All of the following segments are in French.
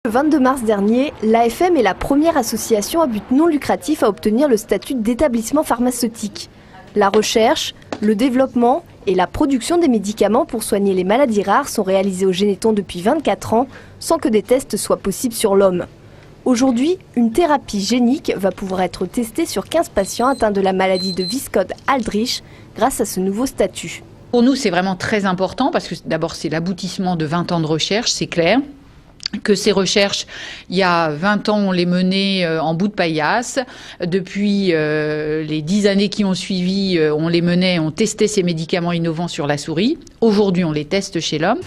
Le 22 mars dernier, l'AFM est la première association à but non lucratif à obtenir le statut d'établissement pharmaceutique. La recherche, le développement et la production des médicaments pour soigner les maladies rares sont réalisés au Généthon depuis 24 ans sans que des tests soient possibles sur l'homme. Aujourd'hui, une thérapie génique va pouvoir être testée sur 15 patients atteints de la maladie de Wiskott-Aldrich grâce à ce nouveau statut. Pour nous, c'est vraiment très important parce que d'abord, c'est l'aboutissement de 20 ans de recherche, c'est clair. Que ces recherches, il y a 20 ans, on les menait en bout de paillasse. Depuis les 10 années qui ont suivi, on les menait, on testait ces médicaments innovants sur la souris. Aujourd'hui, on les teste chez l'homme.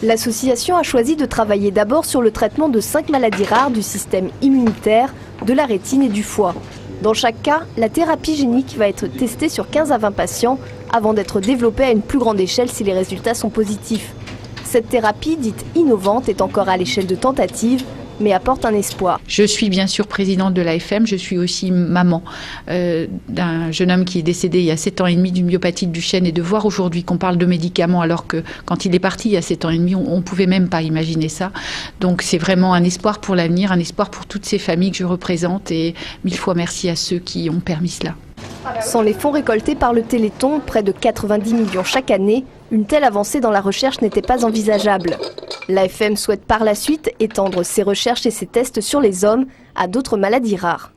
L'association a choisi de travailler d'abord sur le traitement de 5 maladies rares du système immunitaire, de la rétine et du foie. Dans chaque cas, la thérapie génique va être testée sur 15 à 20 patients avant d'être développée à une plus grande échelle si les résultats sont positifs. Cette thérapie, dite innovante, est encore à l'échelle de tentative, mais apporte un espoir. Je suis bien sûr présidente de l'AFM, je suis aussi maman d'un jeune homme qui est décédé il y a 7 ans et demi d'une myopathie de Duchenne, et de voir aujourd'hui qu'on parle de médicaments alors que quand il est parti il y a 7 ans et demi, on ne pouvait même pas imaginer ça. Donc c'est vraiment un espoir pour l'avenir, un espoir pour toutes ces familles que je représente, et 1000 fois merci à ceux qui ont permis cela. Sans les fonds récoltés par le Téléthon, près de 90 millions chaque année, une telle avancée dans la recherche n'était pas envisageable. L'AFM souhaite par la suite étendre ses recherches et ses tests sur les hommes à d'autres maladies rares.